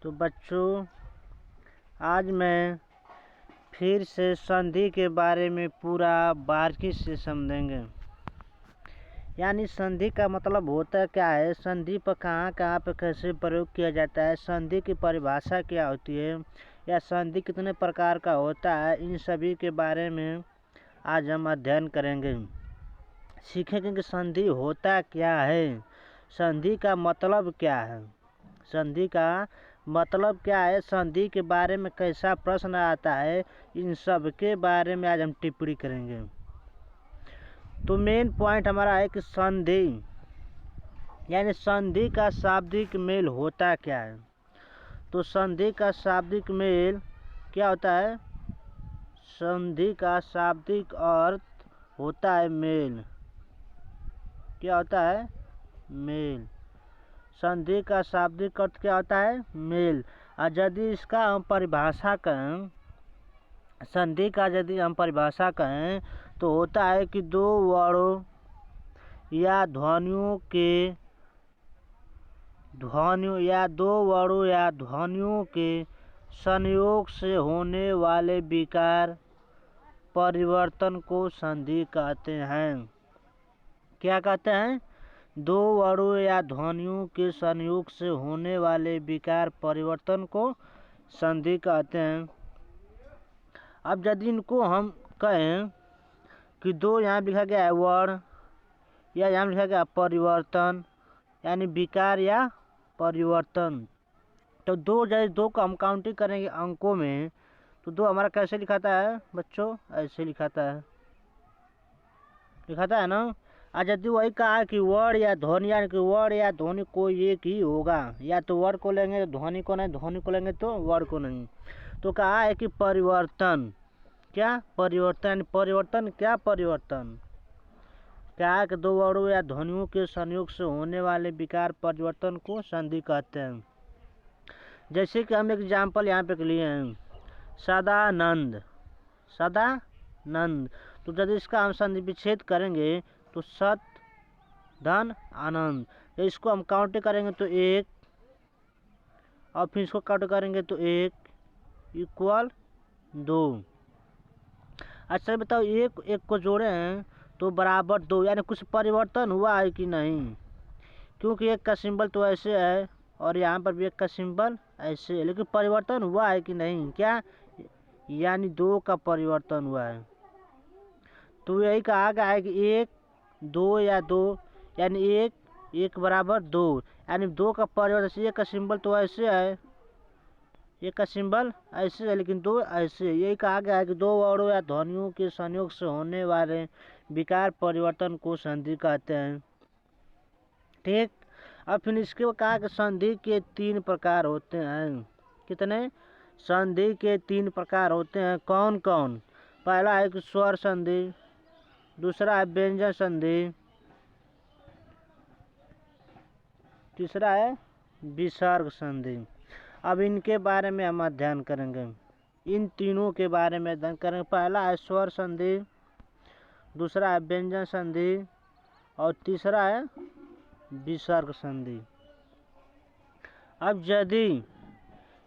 तो बच्चों, आज मैं फिर से संधि के बारे में पूरा बारीकी से समझेंगे। यानी संधि का मतलब होता क्या है, संधि पर कहाँ कहाँ पर कैसे प्रयोग किया जाता है, संधि की परिभाषा क्या होती है, या संधि कितने प्रकार का होता है, इन सभी के बारे में आज हम अध्ययन करेंगे। सीखेंगे कि संधि होता क्या है, संधि का मतलब क्या है, संधि का मतलब क्या है, संधि के बारे में कैसा प्रश्न आता है, इन सब के बारे में आज हम टिप्पणी करेंगे। तो मेन पॉइंट हमारा है कि संधि यानी संधि का शाब्दिक मेल होता क्या है। तो संधि का शाब्दिक मेल क्या होता है, संधि का शाब्दिक अर्थ होता है मेल। क्या होता है, मेल। संधि का शाब्दिक अर्थ क्या होता है, मेल। और यदि इसका हम परिभाषा करें, संधि का यदि हम परिभाषा करें तो होता है कि दो वर्णों या ध्वनियों के संयोग से होने वाले विकार परिवर्तन को संधि कहते हैं। क्या कहते हैं, दो वर्णों या ध्वनियों के संयोग से होने वाले विकार परिवर्तन को संधि कहते हैं। अब यदि इनको हम कहें कि दो, यहाँ लिखा गया है वर्ण, या यहाँ लिखा गया परिवर्तन, यानी विकार या परिवर्तन। तो दो को हम काउंटिंग करेंगे अंकों में, तो दो हमारा कैसे लिखाता है बच्चों, ऐसे लिखाता है ना। आज यदि वही कहा कि वर्ण या ध्वनि, यानी कि वर्ण या ध्वनि कोई एक ही होगा, या तो वर्ण को लेंगे तो ध्वनि को नहीं, ध्वनि को लेंगे तो वर्ण को नहीं। तो कहा है कि परिवर्तन, क्या परिवर्तन, परिवर्तन क्या परिवर्तन, क्या है कि दो वर्णों या ध्वनियों के संयोग से होने वाले विकार परिवर्तन को संधि कहते हैं। जैसे कि हम एग्जाम्पल यहाँ पे लिए हैं, सदानंद, सदानंद। तो यदि इसका हम संधि विच्छेद करेंगे तो सत धन आनंद। तो इसको हम काउंट करेंगे तो एक, और फिर इसको काउंट करेंगे तो एक इक्वल दो। अच्छा बताओ, एक एक को जोड़े हैं तो बराबर दो, यानी कुछ परिवर्तन हुआ है कि नहीं, क्योंकि एक का सिंबल तो ऐसे है और यहाँ पर भी एक का सिंबल ऐसे है, लेकिन परिवर्तन हुआ है कि नहीं, क्या, यानी दो का परिवर्तन हुआ है। तो यही कहा गया है कि एक दो या दो, यानी एक बराबर दो, यानी दो का परिवर्तन, एक का सिंबल तो ऐसे है, एक का सिंबल ऐसे है, लेकिन दो ऐसे। यही कहा गया है कि दो वर्णों या ध्वनियों के संयोग से होने वाले विकार परिवर्तन को संधि कहते हैं। ठीक। अब फिर इसके कहा कि संधि के तीन प्रकार होते हैं। कितने, संधि के तीन प्रकार होते हैं। कौन कौन, पहला है कि स्वर संधि, दूसरा है व्यंजन संधि, तीसरा है विसर्ग संधि। अब इनके बारे में हम अध्ययन करेंगे, इन तीनों के बारे में अध्ययन करेंगे। पहला है स्वर संधि, दूसरा है व्यंजन संधि, और तीसरा है विसर्ग संधि। अब यदि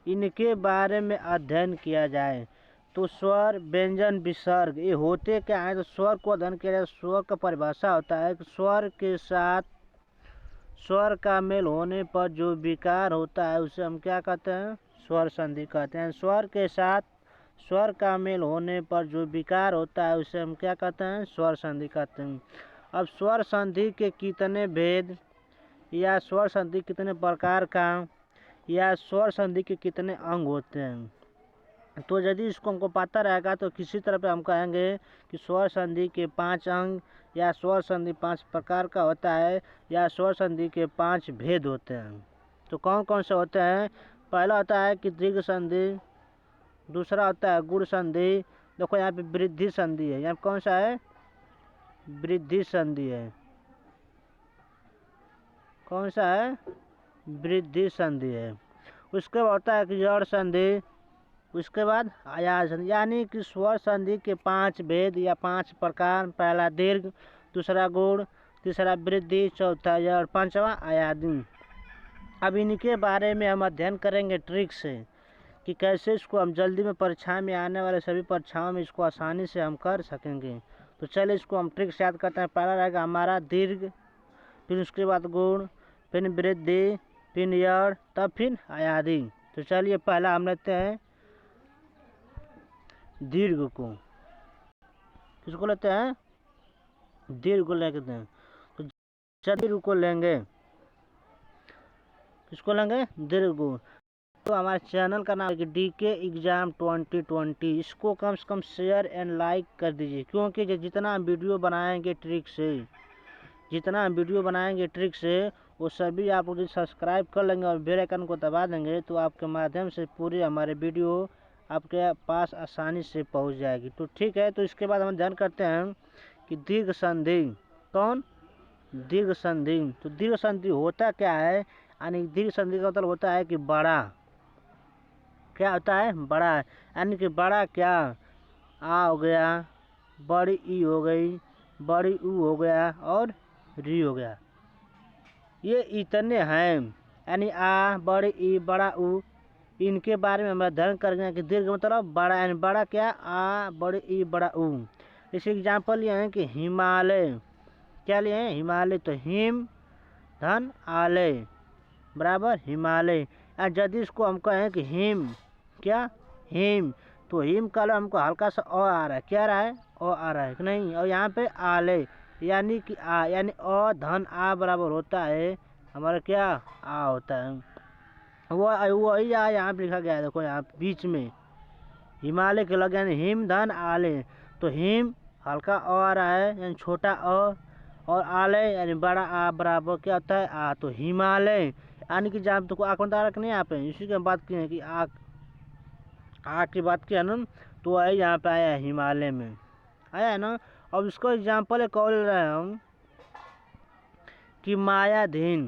इनके बारे में अध्ययन किया जाए तो स्वर व्यंजन विसर्ग ये होते क्या है। तो स्वर को अध्ययन किया जाए, स्वर का परिभाषा होता है कि स्वर के साथ स्वर का मेल होने पर जो विकार होता है उसे हम क्या कहते हैं, स्वर संधि कहते हैं। स्वर के साथ स्वर का मेल होने पर जो विकार होता है उसे हम क्या कहते हैं, स्वर संधि कहते हैं। अब स्वर संधि के कितने भेद, या स्वर संधि कितने प्रकार का, या स्वर संधि के कितने अंग होते हैं, तो यदि इसको हमको पता रहेगा तो किसी तरह पे हम कहेंगे कि स्वर संधि के 5 अंग, या स्वर संधि 5 प्रकार का होता है, या स्वर संधि के 5 भेद होते हैं। तो कौन कौन से होते हैं, पहला होता है कि दीर्घ संधि, दूसरा होता है गुण संधि। देखो यहाँ पे वृद्धि संधि है, यहाँ कौन सा है, वृद्धि संधि है, कौन सा है, वृद्धि संधि है। उसके बाद होता है कि जड़ संधि, उसके बाद आयास संधि। यानी कि स्वर संधि के 5 भेद या 5 प्रकार, पहला दीर्घ, दूसरा गुण, तीसरा वृद्धि, चौथा जड़, पांचवा आयादी। अब इनके बारे में हम अध्ययन करेंगे ट्रिक से कि कैसे इसको हम जल्दी में परीक्षा में आने वाले सभी परीक्षाओं में इसको आसानी से हम कर सकेंगे। तो चलिए इसको हम ट्रिक से याद करते हैं। पहला रहेगा हमारा दीर्घ, फिर उसके बाद गुण, फिर वृद्धि, फिर यड़, तब फिर आदि। तो चलिए पहला हम लेते हैं दीर्घ को। किसको लेते हैं? दीर्घ को लेते हैं। तो दीर्घ को लेंगे, किसको लेंगे? दीर्घ को। तो हमारे चैनल का नाम है कि DK एग्जाम 2020। इसको कम से कम शेयर एंड लाइक कर दीजिए, क्योंकि जितना हम वीडियो बनाएंगे ट्रिक से, वो सभी आप लोग सब्सक्राइब कर लेंगे और बेल आइकन को दबा देंगे तो आपके माध्यम से पूरे हमारे वीडियो आपके पास आसानी से पहुंच जाएगी। तो ठीक है, तो इसके बाद हम ध्यान करते हैं कि दीर्घ संधि। कौन? दीर्घ संधि। तो दीर्घ संधि होता क्या है? यानी दीर्घ संधि का मतलब होता है कि बड़ा। क्या होता है? बड़ा। यानी कि बड़ा क्या? आ हो गया, बड़ी ई हो गई, बड़ी ऊ हो गया और री हो गया। ये इतने हैं, यानी आ, बड़ी ई, बड़ा ऊ, इनके बारे में हम अध्ययन करेंगे कि दीर्घ मतलब बड़ा। यानी बड़ा क्या? आ, बड़ी ई, बड़ा ऊ। इस एग्जाम्पल लिए हैं कि हिमालय। क्या लिए हैं? हिमालय। तो हिम धन आलय बराबर हिमालय। यदि इसको हम कहें कि हिम, क्या? हिम, तो हिम का हमको हल्का सा अ आ रहा है। क्या आ रहा है? अ आ रहा है कि नहीं? और यहाँ पे आलय यानी कि आ, यानी अ धन आ बराबर होता है हमारा क्या? आ होता है। वही आ यहाँ पे लिखा गया है, देखो यहाँ बीच में हिमालय के लगे यानी हिम धन आलय। तो हिम हल्का अ आ रहा है यानी छोटा अ, और आलय यानी बड़ा आ बराबर क्या होता है? आ। तो हिमालय यानी कि जहाँ तुमको आँख बता रहा नहीं यहाँ पे, इसी की हम बात की है कि आँख की बात की है ना, तो है यहाँ पे आया है हिमालय में, आया है ना। अब इसको एग्जाम्पल एक और ले रहे हैं हम कि मायाधीन।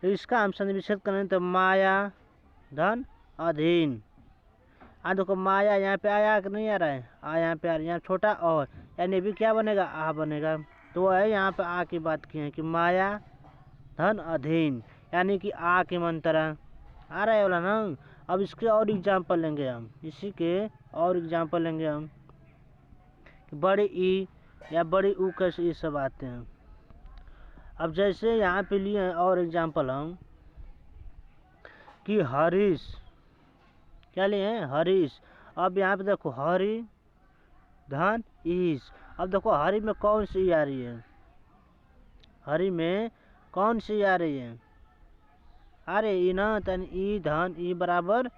तो इसका हम संविच्छेद करें तो माया धन अधीन। देखो माया यहाँ पे आया कि नहीं आ रहा है? आ यहाँ पे आ रहा है, यहाँ छोटा और यानी भी क्या बनेगा? आ बनेगा। तो है यहाँ पे आ की बात की है कि माया धन अधीन यानी कि आ की मंत्रा आ रहा है वाला ना। अब इसके और एग्जाम्पल लेंगे हम, इसी के और एग्जाम्पल लेंगे हम कि बड़ी ई या बड़ी ऊ कैसे ये सब आते हैं। अब जैसे यहाँ पे लिए हैं और एग्जाम्पल हम कि हरीश। क्या लिए हैं? हरीश। अब यहाँ पे देखो हरी धन ईश। अब देखो हरी में कौन सी आ रही है? हरी में कौन सी आ रही है? अरे ई ना, तन ई धन ई बराबर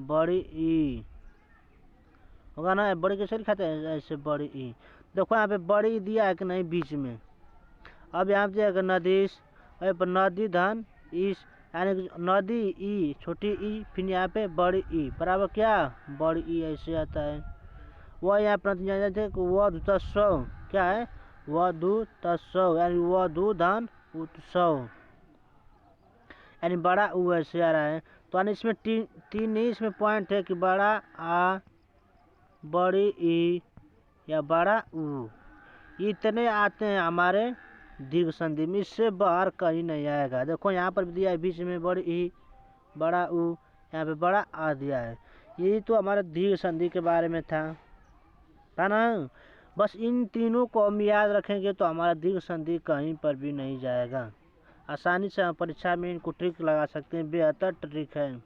बड़ी ई होगा ना। बड़ी कैसे लिखाते हैं? ऐसे बड़ी ई। देखो यहाँ पे बड़ी दिया है कि नहीं बीच में। अब यहाँ पे दिया नदीश, पर नदी धन ईश यानी नदी ई छोटी ई, फिर यहाँ पे बड़ी ई बराबर क्या? बड़ी ई ऐसे आता है। वह यहाँ पर थे वधुतस्व। क्या है? वधुतस्व यानी वधु धन उत्सव यानी बड़ा ऊ ऐसे आ रहा है। तो यानी इसमें तीन ही इसमें पॉइंट है कि बड़ा आ, बड़ी ई या बड़ा ऊ, इतने आते हैं हमारे दीर्घ संधि में। इससे बाहर कहीं नहीं आएगा। देखो यहाँ पर भी दिया है बीच में बड़ी ई, बड़ा ऊ, यहाँ पे बड़ा आ दिया है। यही तो हमारे दीर्घ संधि के बारे में था ना। बस इन तीनों को हम याद रखेंगे तो हमारा दीर्घ संधि कहीं पर भी नहीं जाएगा। आसानी से हम परीक्षा में इनको ट्रिक लगा सकते हैं, बेहतर ट्रिक है।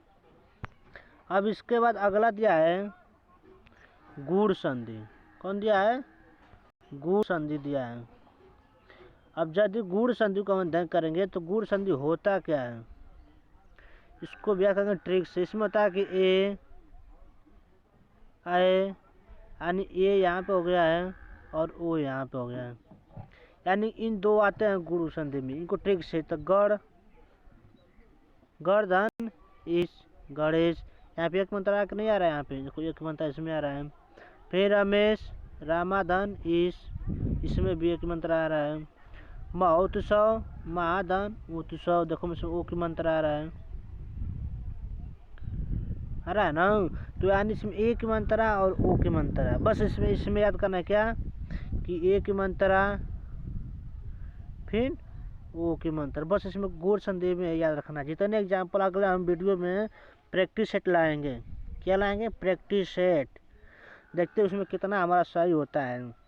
अब इसके बाद अगला दिया है गूढ़ संधि। कौन दिया है? गूढ़ संधि दिया है। अब यदि गूढ़ संधि को हम अध्ययन करेंगे तो गूढ़ संधि होता क्या है, इसको व्याख्या करेंगे ट्रिक से। इसमें होता है कि ए आए यानी ए यहाँ पे हो गया है और ओ यहाँ पे हो गया है, यानी इन दो आते हैं गूढ़ संधि में। इनको ट्रिक से तो गणधन इस गणेश, यहाँ पे एक मंत्रा नहीं आ रहा है, यहाँ पे देखो एक मंत्रा इसमें आ रहा है। फिर रमेश रामाधन इसमें भी एक मंत्र आ रहा है। महोत्सव महाधन उत्सव, देखो इसमें ओ की मंत्र आ रहा है ना। तो यानी इसमें ए की मंत्रा और ओ की मंत्रा, बस इसमें याद करना है क्या कि ए की मंत्रा फिर ओ की मंत्र, बस इसमें गूढ़ संधि में याद रखना। जितने एग्जाम्पल अगले हम वीडियो में प्रैक्टिस सेट लाएंगे। क्या लाएंगे? Practice set. देखते हैं उसमें कितना हमारा सही होता है।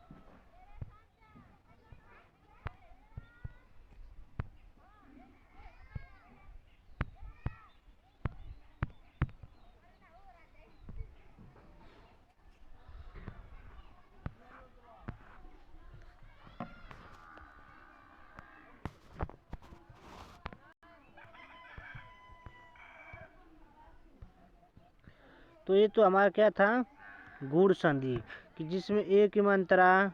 तो ये तो हमारा क्या था? गूढ़ संधि, कि जिसमें ए की मात्रा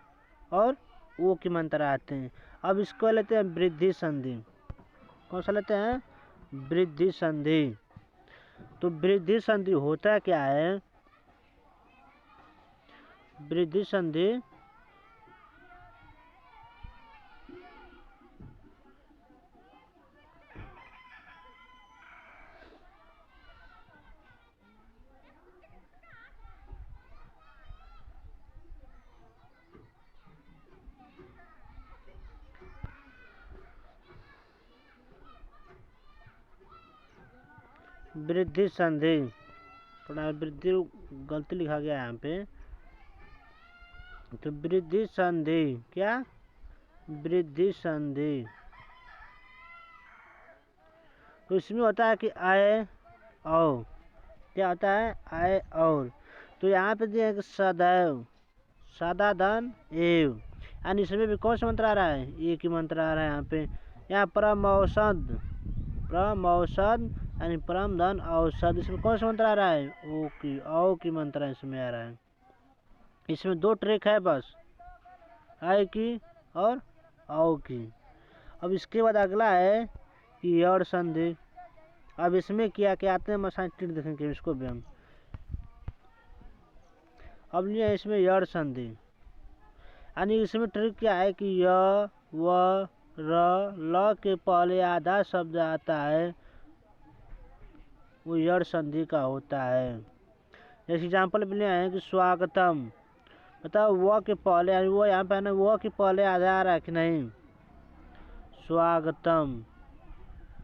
और ओ की मात्रा आते हैं। अब इसको लेते हैं वृद्धि संधि। कौन सा लेते हैं? वृद्धि संधि। तो वृद्धि संधि होता क्या है? वृद्धि संधि वृद्धि संधि, थोड़ा वृद्धि गलती लिखा गया है यहाँ पे। तो वृद्धि संधि, क्या? वृद्धि संधि। तो इसमें होता है कि आए और, क्या होता है? आए और। तो यहाँ पे दिया है कि सदैव, सदाधन एव, यानी इसमें भी कौन सा मंत्र आ रहा है? ए की मंत्र आ रहा है यहाँ पे। यहाँ परम औषध, परम औषध यानी परम धन औषध, इसमें कौन सा मंत्र आ रहा है? ओ की, औ की मंत्र इसमें आ रहा है। इसमें दो ट्रिक है बस, आय की और औ की। अब इसके बाद अगला है कि यड़ संधि। अब इसमें क्या क्या आते हैं मसाइन ट्रिक देखेंगे इसको भी हम। अब लिया इसमें यड़ संधि, यानी इसमें ट्रिक क्या है कि य व र ल के पहले आधा शब्द आता है, वो यड़ संधि का होता है। जैसे एग्जाम्पल भी लिया है कि स्वागतम, बताओ व के पहले, यानी वो यहाँ पे है ना, व के पहले आधा आ रहा है कि नहीं? स्वागतम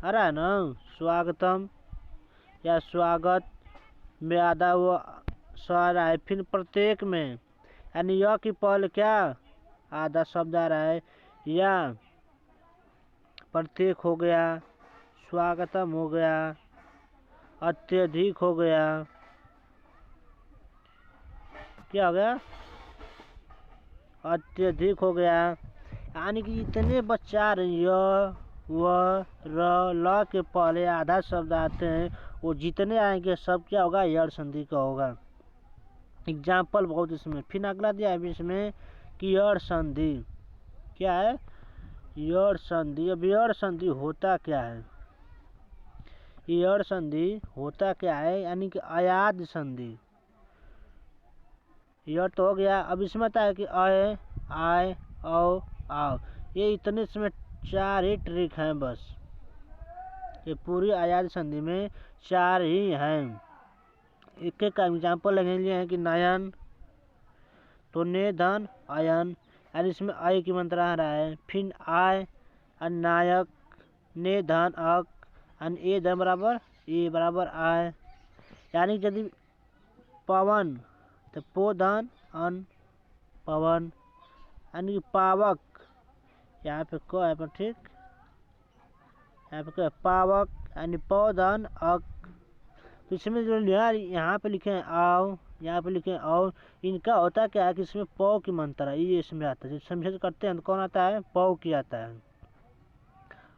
आ रहा है ना? स्वागतम या स्वागत में आधा वो स आ रहा है। फिर प्रत्येक में, यानी य की पहले क्या? आधा शब्द आ रहा है, या प्रत्येक हो गया, स्वागतम हो गया, अत्यधिक हो गया, क्या हो गया? अत्यधिक हो गया। यानी कि इतने बच्चा य व र ल के पहले आधा शब्द आते हैं, वो जितने आएंगे सब क्या होगा? यड़ संधि का होगा। एग्जाम्पल बहुत इसमें। फिर अगला दिया है इसमें कि यड़ संधि, क्या है? यड़ संधि। अब यड़ संधि होता क्या है? यड़ संधि होता क्या है? यानी कि अयाद संधि। यड़ तो हो गया। अब इसमें आता है कि आए, आए, औ, आओ। ये इतने इसमें 4 ही ट्रिक हैं बस। ये पूरी अयाद संधि में 4 ही हैं। एक एक का एग्जाम्पल लेंगे हैं कि नयन, तो ने धन अयन, यानी इसमें आय की मंत्र आ रहा है। फिर आय, नायक, ने धन अक, ए धन बराबर ए बराबर आय, यानी यदि पवन तो पो धन अन पवन, यानी पावक, यहाँ पे क है पर ठीक, यहाँ पे क्या? पावक, यानी पौधन अक। तो इसमें जो यहाँ पे लिखे हैं आओ, यहाँ पे लिखे हैं और, इनका होता क्या है कि इसमें पौ की मंत्र है, ये इसमें आता है। जब समझे करते हैं तो कौन आता है? पौ की आता है।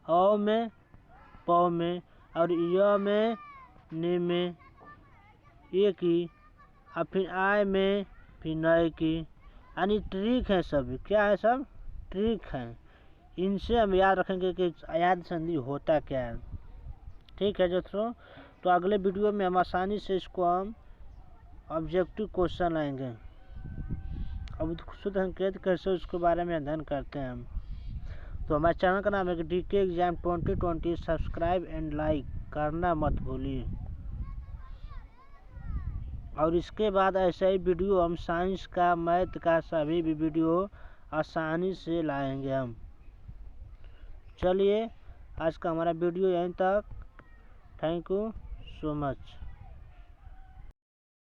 औ में, पौ में, और य में, ने में, ए की, और फिर आय में, फिर नय की। यानी ट्रिक है सब। क्या है? सब ट्रिक है। इनसे हम याद रखेंगे कि अयाद संधि होता क्या है। ठीक है दोस्तों, तो अगले वीडियो में हम आसानी से इसको हम ऑब्जेक्टिव क्वेश्चन लाएंगे। अब शुद्ध संकेत कैसे उसके बारे में अध्ययन करते हैं हम। तो हमारे चैनल का नाम है DK exam 2020। Subscribe and like करना मत भूलिए। और इसके बाद ऐसा ही वीडियो हम साइंस का, मैथ का, सभी भी वीडियो आसानी से लाएंगे हम। चलिए आज का हमारा वीडियो यहीं तक। Thank you so much.